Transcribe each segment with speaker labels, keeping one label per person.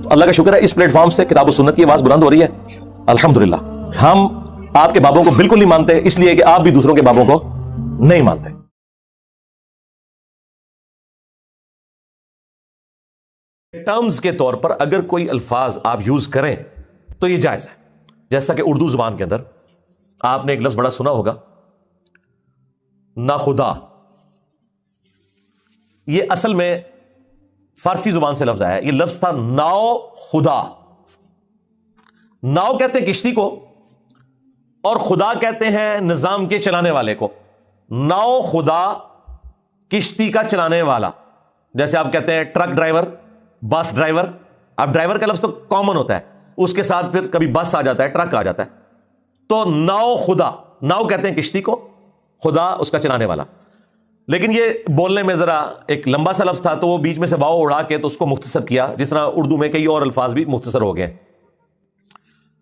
Speaker 1: تو اللہ کا شکر ہے اس پلیٹ فارم سے کتاب و سنت کی آواز بلند ہو رہی ہے الحمدللہ. ہم آپ کے بابوں کو بالکل نہیں مانتے، اس لیے کہ آپ بھی دوسروں کے بابوں کو نہیں مانتے. ٹرمز کے طور پر اگر کوئی الفاظ آپ یوز کریں تو یہ جائز ہے. جیسا کہ اردو زبان کے اندر آپ نے ایک لفظ بڑا سنا ہوگا، ناخدا. یہ اصل میں فارسی زبان سے لفظ آیا ہے. یہ لفظ تھا ناؤ خدا. ناؤ کہتے ہیں کشتی کو اور خدا کہتے ہیں نظام کے چلانے والے کو. ناؤ خدا کشتی کا چلانے والا. جیسے آپ کہتے ہیں ٹرک ڈرائیور، بس ڈرائیور. اب ڈرائیور کا لفظ تو کامن ہوتا ہے، اس کے ساتھ پھر کبھی بس آ جاتا ہے، ٹرک آ جاتا ہے. تو ناؤ خدا، ناؤ کہتے ہیں کشتی کو، خدا اس کا چلانے والا. لیکن یہ بولنے میں ذرا ایک لمبا سا لفظ تھا تو وہ بیچ میں سے واؤ اڑا کے تو اس کو مختصر کیا، جس طرح اردو میں کئی اور الفاظ بھی مختصر ہو گئے.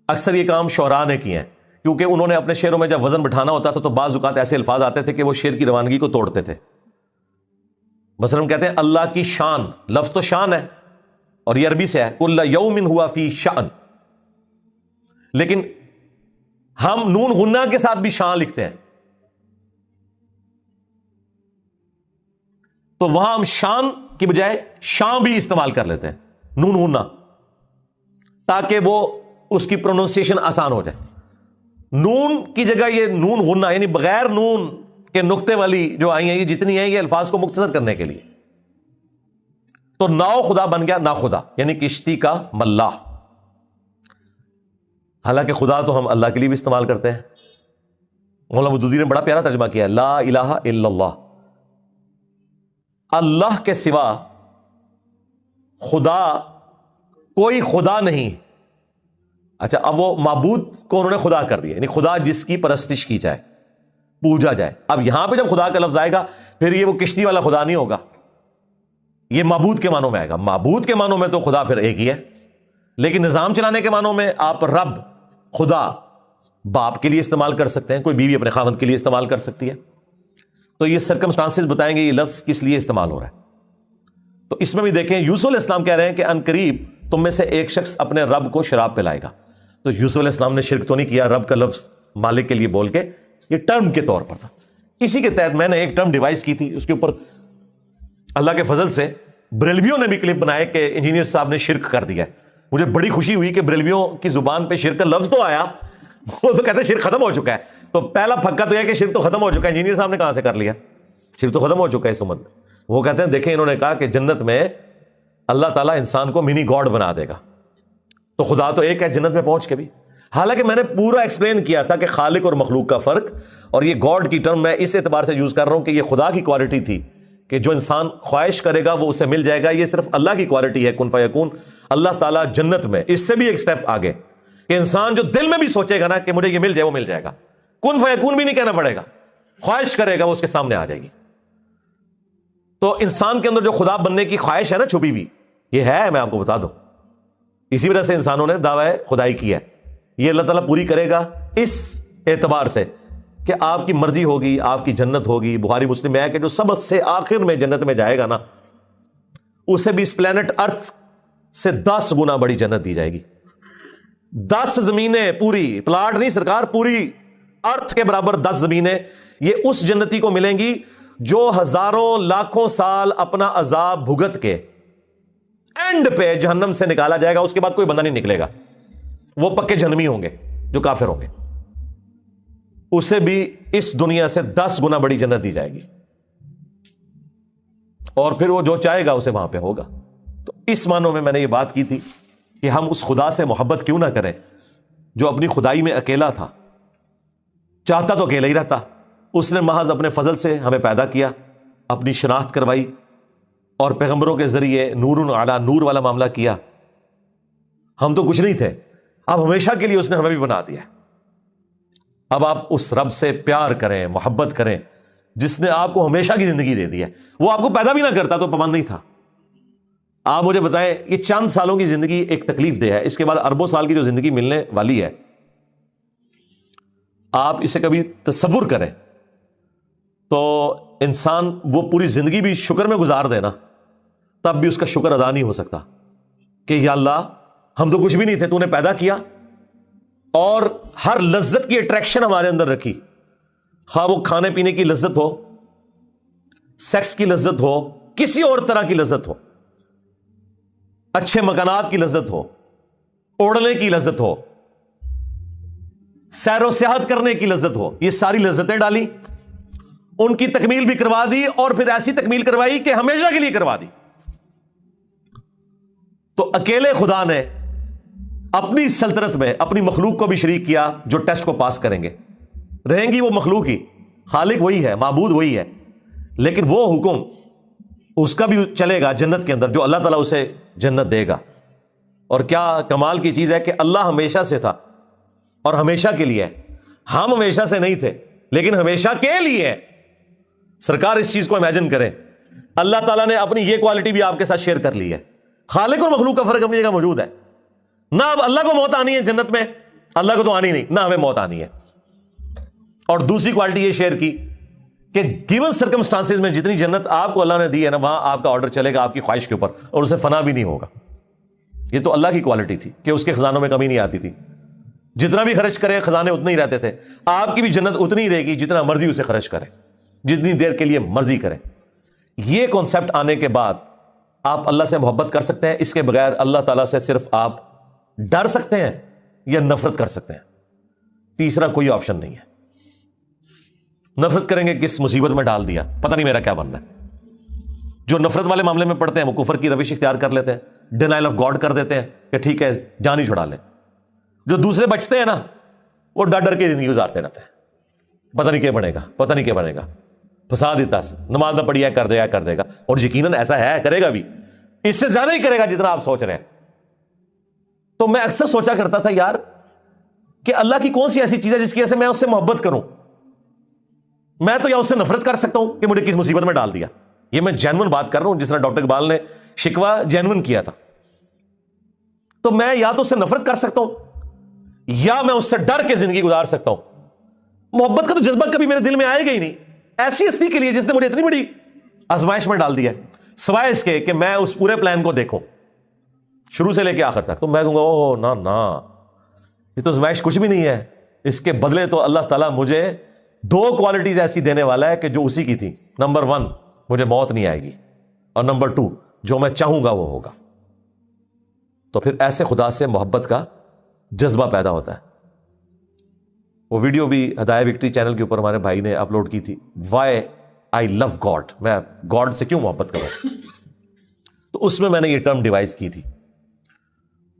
Speaker 1: اکثر یہ کام شعراء نے کیے ہیں، کیونکہ انہوں نے اپنے شعروں میں جب وزن بٹھانا ہوتا تھا تو بعض اوقات ایسے الفاظ آتے تھے کہ وہ شعر کی روانگی کو توڑتے تھے. مثلا کہتے ہیں اللہ کی شان. لفظ تو شان ہے اور یہ عربی سے ہے، کل یوم ہوا فی شأن. لیکن ہم نون غنہ کے ساتھ بھی شان لکھتے ہیں، تو وہاں ہم شان کی بجائے شان بھی استعمال کر لیتے ہیں، نون غنہ، تاکہ وہ اس کی پروننسیشن آسان ہو جائے. نون کی جگہ یہ نون غنہ، یعنی بغیر نون کے نقطے والی جو آئی ہیں، یہ جتنی ہیں یہ الفاظ کو مختصر کرنے کے لیے. تو ناؤ خدا بن گیا ناخدا، یعنی کشتی کا ملاح. حالانکہ خدا تو ہم اللہ کے لیے بھی استعمال کرتے ہیں. مولانا مودودی نے بڑا پیارا ترجمہ کیا ہے، لا الہ الا اللہ. اللہ کے سوا خدا، کوئی خدا نہیں. اچھا، اب وہ معبود کو انہوں نے خدا کر دیا، یعنی خدا جس کی پرستش کی جائے، پوجا جائے. اب یہاں پہ جب خدا کا لفظ آئے گا پھر یہ وہ کشتی والا خدا نہیں ہوگا، یہ معبود کے معنوں میں آئے گا. معبود کے معنوں میں تو خدا پھر ایک ہی ہے، لیکن نظام چلانے کے معنوں میں آپ رب، خدا باپ کے لیے استعمال کر سکتے ہیں، کوئی بیوی اپنے خاوند کے لیے استعمال کر سکتی ہے. تو یہ سرکمسٹانسز بتائیں گے یہ لفظ کس لیے استعمال ہو رہا ہے. تو اس میں بھی دیکھیں یوسف علیہ السلام کہہ رہے ہیں کہ ان قریب تم میں سے ایک شخص اپنے رب کو شراب پلائے گا. تو یوسف علیہ السلام نے شرک تو نہیں کیا، رب کا لفظ مالک کے لیے بول کے، یہ ٹرم کے طور پر تھا. اسی کے تحت میں نے ایک ٹرم ڈیوائز کی تھی، اس کے اوپر اللہ کے فضل سے بریلویوں نے بھی کلپ بنائے کہ انجینئر صاحب نے شرک کر دیا ہے. مجھے بڑی خوشی ہوئی کہ بریلویوں کی زبان پہ شرک کا لفظ تو آیا، وہ تو کہتے ہیں شرک ختم ہو چکا ہے. تو پہلا پھکا تو یہ کہ شرک تو ختم ہو چکا ہے. انجینئر صاحب نے کہاں سے کر لیا؟ شرک تو ختم ہو چکا ہے اس امت میں. وہ کہتے ہیں دیکھیں انہوں نے کہا کہ جنت میں اللہ تعالیٰ انسان کو منی گاڈ بنا دے گا، تو خدا تو ایک ہے جنت میں پہنچ کے بھی. حالانکہ میں نے پورا ایکسپلین کیا تھا کہ خالق اور مخلوق کا فرق، اور یہ گاڈ کی ٹرم میں اس اعتبار سے یوز کر رہا ہوں کہ یہ خدا کی کوالٹی تھی کہ جو انسان خواہش کرے گا وہ اسے مل جائے گا. یہ صرف اللہ کی کوالٹی ہے، کن فیکون. اللہ تعالیٰ جنت میں اس سے بھی ایک سٹیپ آگے کہ انسان جو دل میں بھی سوچے گا نا کہ مجھے یہ مل جائے، وہ مل جائے گا. کن فیکون بھی نہیں کہنا پڑے گا، خواہش کرے گا وہ اس کے سامنے آ جائے گی. تو انسان کے اندر جو خدا بننے کی خواہش ہے نا چھپی ہوئی، یہ ہے، میں آپ کو بتا دوں. اسی وجہ سے انسانوں نے دعوی خدائی کی ہے. یہ اللہ تعالیٰ پوری کرے گا اس اعتبار سے کہ آپ کی مرضی ہوگی، آپ کی جنت ہوگی. بخاری مسلم میں ہے کہ جو سب سے آخر میں جنت میں جائے گا نا، اسے بھی اس پلانٹ ارتھ سے 10 گنا بڑی جنت دی جائے گی. 10 زمینیں پوری، پلاٹ نہیں سرکار، پوری ارتھ کے برابر 10 زمینیں یہ اس جنتی کو ملیں گی جو ہزاروں لاکھوں سال اپنا عذاب بھگت کے اینڈ پہ جہنم سے نکالا جائے گا. اس کے بعد کوئی بندہ نہیں نکلے گا، وہ پکے جہنمی ہوں گے جو کافر ہوں گے. اسے بھی اس دنیا سے 10 گنا بڑی جنت دی جائے گی، اور پھر وہ جو چاہے گا اسے وہاں پہ ہوگا. تو اس معنوں میں نے یہ بات کی تھی کہ ہم اس خدا سے محبت کیوں نہ کریں جو اپنی خدائی میں اکیلا تھا. چاہتا تو اکیلا ہی رہتا، اس نے محض اپنے فضل سے ہمیں پیدا کیا، اپنی شناخت کروائی، اور پیغمبروں کے ذریعے نور علی نور والا معاملہ کیا. ہم تو کچھ نہیں تھے، اب ہمیشہ کے لیے اس نے ہمیں بھی بنا دیا. اب آپ اس رب سے پیار کریں، محبت کریں جس نے آپ کو ہمیشہ کی زندگی دے دی ہے. وہ آپ کو پیدا بھی نہ کرتا تو پابند نہیں تھا. آپ مجھے بتائیں، یہ چند سالوں کی زندگی ایک تکلیف دہ ہے، اس کے بعد اربوں سال کی جو زندگی ملنے والی ہے، آپ اسے کبھی تصور کریں تو انسان وہ پوری زندگی بھی شکر میں گزار دے نا، تب بھی اس کا شکر ادا نہیں ہو سکتا. کہ یا اللہ ہم تو کچھ بھی نہیں تھے، تو نے پیدا کیا اور ہر لذت کی اٹریکشن ہمارے اندر رکھی، خواہ وہ کھانے پینے کی لذت ہو، سیکس کی لذت ہو، کسی اور طرح کی لذت ہو، اچھے مکانات کی لذت ہو، اوڑھنے کی لذت ہو، سیر و سیاحت کرنے کی لذت ہو، یہ ساری لذتیں ڈالی، ان کی تکمیل بھی کروا دی، اور پھر ایسی تکمیل کروائی کہ ہمیشہ کے لیے کروا دی۔ تو اکیلے خدا نے اپنی سلطنت میں اپنی مخلوق کو بھی شریک کیا جو ٹیسٹ کو پاس کریں گے، رہیں گی وہ مخلوق ہی، خالق وہی ہے، معبود وہی ہے، لیکن وہ حکم اس کا بھی چلے گا جنت کے اندر جو اللہ تعالیٰ اسے جنت دے گا۔ اور کیا کمال کی چیز ہے کہ اللہ ہمیشہ سے تھا اور ہمیشہ کے لیے ہے، ہم ہمیشہ سے نہیں تھے لیکن ہمیشہ کے لیے ہے۔ سرکار اس چیز کو امیجن کریں، اللہ تعالیٰ نے اپنی یہ کوالٹی بھی آپ کے ساتھ شیئر کر لی ہے۔ خالق اور مخلوق کا فرق اپنی جگہ موجود ہے، نہ اب اللہ کو موت آنی ہے جنت میں، اللہ کو تو آنی نہیں، نہ ہمیں موت آنی ہے۔ اور دوسری کوالٹی یہ شیئر کی کہ گیون سرکمسٹانسز میں جتنی جنت آپ کو اللہ نے دی ہے نا، وہاں آپ کا آرڈر چلے گا آپ کی خواہش کے اوپر، اور اسے فنا بھی نہیں ہوگا۔ یہ تو اللہ کی کوالٹی تھی کہ اس کے خزانوں میں کمی نہیں آتی تھی، جتنا بھی خرچ کرے خزانے اتنے ہی رہتے تھے۔ آپ کی بھی جنت اتنی ہی رہے گی جتنا مرضی اسے خرچ کرے، جتنی دیر کے لیے مرضی کرے۔ یہ کانسیپٹ آنے کے بعد آپ اللہ سے محبت کر سکتے ہیں، اس کے بغیر اللہ تعالیٰ سے صرف آپ ڈر سکتے ہیں یا نفرت کر سکتے ہیں، تیسرا کوئی آپشن نہیں ہے۔ نفرت کریں گے کس مصیبت میں ڈال دیا، پتہ نہیں میرا کیا بننا ہے۔ جو نفرت والے معاملے میں پڑھتے ہیں وہ کفر کی روش اختیار کر لیتے ہیں، ڈینائل آف گاڈ کر دیتے ہیں کہ ٹھیک ہے جان ہی چھڑا لیں۔ جو دوسرے بچتے ہیں نا وہ ڈر ڈر کے زندگی گزارتے رہتے ہیں، پتہ نہیں کیا بنے گا، پتہ نہیں کیا بنے گا، پھنسا دیتا، نماز نہ پڑھی ہے کر دے گا، اور یقیناً ایسا ہے، کرے گا بھی، اس سے زیادہ ہی کرے گا جتنا آپ سوچ رہے ہیں۔ تو میں اکثر سوچا کرتا تھا یار کہ اللہ کی کون سی ایسی چیز ہے جس کی وجہ سے میں اس سے محبت کروں؟ میں تو یا اس سے نفرت کر سکتا ہوں کہ مجھے کس مصیبت میں ڈال دیا۔ یہ میں جینون بات کر رہا ہوں، جس طرح ڈاکٹر اقبال نے شکوہ جینون کیا تھا۔ تو میں یا تو اس سے نفرت کر سکتا ہوں یا میں اس سے ڈر کے زندگی گزار سکتا ہوں۔ محبت کا تو جذبہ کبھی میرے دل میں آئے گا ہی نہیں ایسی ہستی کے لیے جس نے مجھے اتنی بڑی آزمائش میں ڈال دیا، سوائے اس کے کہ میں اس پورے پلان کو دیکھوں شروع سے لے کے آخر تک، تو میں کہوں گا او نا یہ تو آزمائش کچھ بھی نہیں ہے، اس کے بدلے تو اللہ تعالیٰ مجھے دو کوالٹیز ایسی دینے والا ہے کہ جو اسی کی تھی۔ نمبر 1 مجھے موت نہیں آئے گی، اور نمبر 2 جو میں چاہوں گا وہ ہوگا۔ تو پھر ایسے خدا سے محبت کا جذبہ پیدا ہوتا ہے۔ وہ ویڈیو بھی ہدایہ وکٹری چینل کے اوپر ہمارے بھائی نے اپلوڈ کی تھی، وائی آئی لو گاڈ، میں گاڈ سے کیوں محبت کروں۔ تو اس میں نے یہ ٹرم ڈیوائز کی تھی۔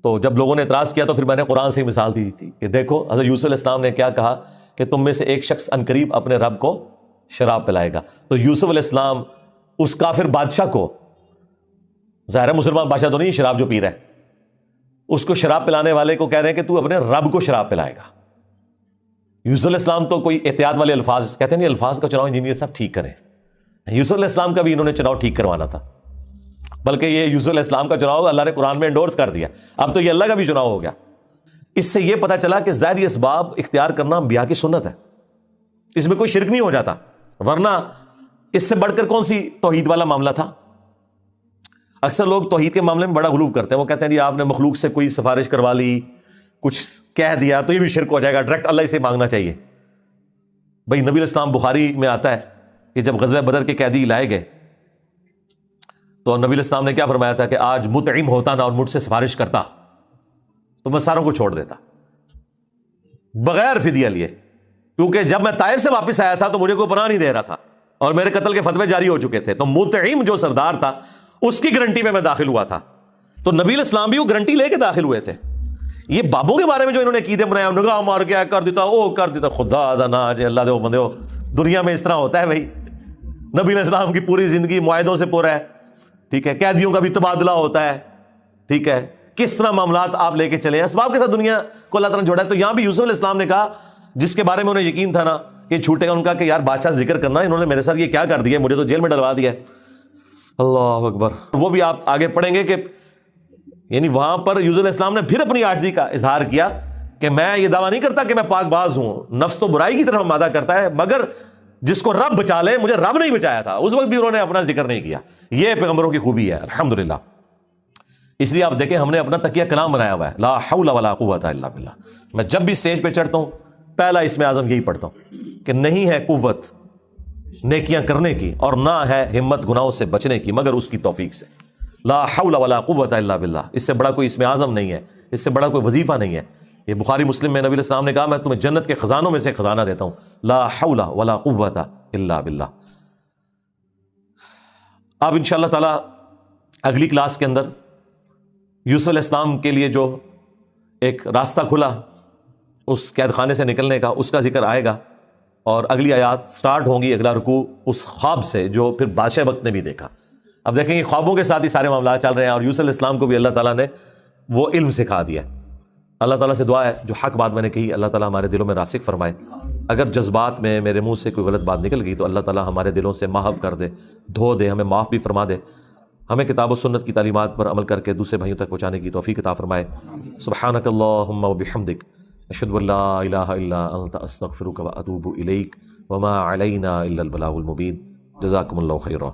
Speaker 1: تو جب لوگوں نے اعتراض کیا تو پھر میں نے قرآن سے ہی مثال دی تھی کہ دیکھو حضرت یوسف علیہ السلام نے کیا کہا کہ تم میں سے ایک شخص عنقریب اپنے رب کو شراب پلائے گا۔ تو یوسف علیہ السلام اس کافر بادشاہ کو، ظاہر ہے مسلمان بادشاہ تو نہیں شراب جو پی رہا ہے، اس کو شراب پلانے والے کو کہہ رہے ہیں کہ تو اپنے رب کو شراب پلائے گا۔ یوسف علیہ السلام تو کوئی احتیاط والے الفاظ کہتے ہیں، نہیں الفاظ کا چناؤ انجینئر صاحب ٹھیک کریں۔ یوسف علیہ السلام کا بھی انہوں نے چناؤ ٹھیک کروانا تھا، بلکہ یہ یوسف علیہ السلام کا چناؤ اللہ نے قرآن میں انڈورس کر دیا، اب تو یہ اللہ کا بھی چناؤ ہو گیا۔ اس سے یہ پتا چلا کہ ظاہری اسباب اختیار کرنا انبیاء کی سنت ہے، اس میں کوئی شرک نہیں ہو جاتا، ورنہ اس سے بڑھ کر کون سی توحید والا معاملہ تھا۔ اکثر لوگ توحید کے معاملے میں بڑا غلو کرتے ہیں، وہ کہتے ہیں جی آپ نے مخلوق سے کوئی سفارش کروا لی، کچھ کہہ دیا تو یہ بھی شرک ہو جائے گا، ڈائریکٹ اللہ سے مانگنا چاہیے۔ بھائی نبی علیہ السلام بخاری میں آتا ہے کہ جب غزوہ بدر کے قیدی لائے گئے تو نبی علیہ السلام نے کیا فرمایا تھا کہ آج مطعم ہوتا نا اور مجھ سے سفارش کرتا تو میں ساروں کو چھوڑ دیتا بغیر فدیہ لیے، کیونکہ جب میں طائف سے واپس آیا تھا تو مجھے کوئی پناہ نہیں دے رہا تھا اور میرے قتل کے فتوے جاری ہو چکے تھے، تو مطعم جو سردار تھا اس کی گارنٹی میں داخل ہوا تھا، تو نبی علیہ السلام بھی وہ گارنٹی لے کے داخل ہوئے تھے۔ یہ بابوں کے بارے میں جو انہوں نے عقیدے بنایا، نگاہ مار کے کر دیتا وہ کر دیتا، خدا دا نا جے اللہ دے وہ بندے ہو، دنیا میں اس طرح ہوتا ہے۔ بھائی نبی علیہ السلام کی پوری زندگی معاہدوں سے پورا ہے، ٹھیک ہے، قیدیوں کا بھی تبادلہ ہوتا ہے، ٹھیک ہے، کس طرح معاملات آپ لے کے چلے اسباب کے ساتھ دنیا کو اللہ تعالیٰ نے جوڑا ہے۔ تو یہاں بھی یوسف علیہ السلام نے کہا جس کے بارے میں انہیں یقین تھا نا کہ چھوٹے گا، ان کا کہ یار بادشاہ ذکر کرنا، انہوں نے میرے ساتھ یہ کیا کر دیا، مجھے تو جیل میں ڈلوا دیا۔ اللہ اکبر۔ وہ بھی آپ آگے پڑھیں گے کہ یعنی وہاں پر یوسف علیہ السلام نے پھر اپنی عاجزی کا اظہار کیا کہ میں یہ دعویٰ نہیں کرتا کہ میں پاک باز ہوں، نفس تو برائی کی طرف مادہ کرتا ہے، مگر جس کو رب بچا لے، مجھے رب نہیں بچایا تھا، اس وقت بھی انہوں نے اپنا ذکر نہیں کیا۔ یہ پیغمبروں کی خوبی ہے الحمدللہ۔ اس لیے آپ دیکھیں ہم نے اپنا تکیہ کلام بنایا ہوا ہے لا حول ولا قوت الا باللہ. میں جب بھی اسٹیج پہ چڑھتا ہوں پہلا اسم اعظم یہی پڑھتا ہوں کہ نہیں ہے قوت نیکیاں کرنے کی اور نہ ہے ہمت گناہوں سے بچنے کی مگر اس کی توفیق سے. لا حول ولا قوت الا باللہ، اس سے بڑا کوئی اسم اعظم نہیں ہے، اس سے بڑا کوئی وظیفہ نہیں ہے. یہ بخاری مسلم میں نبی علیہ السلام نے کہا میں تمہیں جنت کے خزانوں میں سے خزانہ دیتا ہوں، لا حول ولا قوت الا باللہ. اب انشاءاللہ تعالی اگلی کلاس کے اندر یوسف علیہ السلام کے لیے جو ایک راستہ کھلا اس قید خانے سے نکلنے کا، اس کا ذکر آئے گا، اور اگلی آیات سٹارٹ ہوں گی اگلا رکوع اس خواب سے جو پھر بادشاہ وقت نے بھی دیکھا. اب دیکھیں گے خوابوں کے ساتھ ہی سارے معاملات چل رہے ہیں، اور یوسف علیہ السلام کو بھی اللہ تعالیٰ نے وہ علم سکھا دیا. اللہ تعالیٰ سے دعا ہے جو حق بات میں نے کہی اللہ تعالیٰ ہمارے دلوں میں راسخ فرمائے. اگر جذبات میں میرے منہ سے کوئی غلط بات نکل گئی تو اللہ تعالیٰ ہمارے دلوں سے محو کر دے، دھو دے، ہمیں معاف بھی فرما دے. ہمیں کتاب و سنت کی تعلیمات پر عمل کر کے دوسرے بھائیوں تک پہنچانے کی توفیق عطا فرمائے. سبحانک اللہم و بحمدک، اشہد ان لا الہ الا انت، استغفرک و اتوب الیک، وما علینا الا البلاغ المبین. جزاکم اللہ خیرا.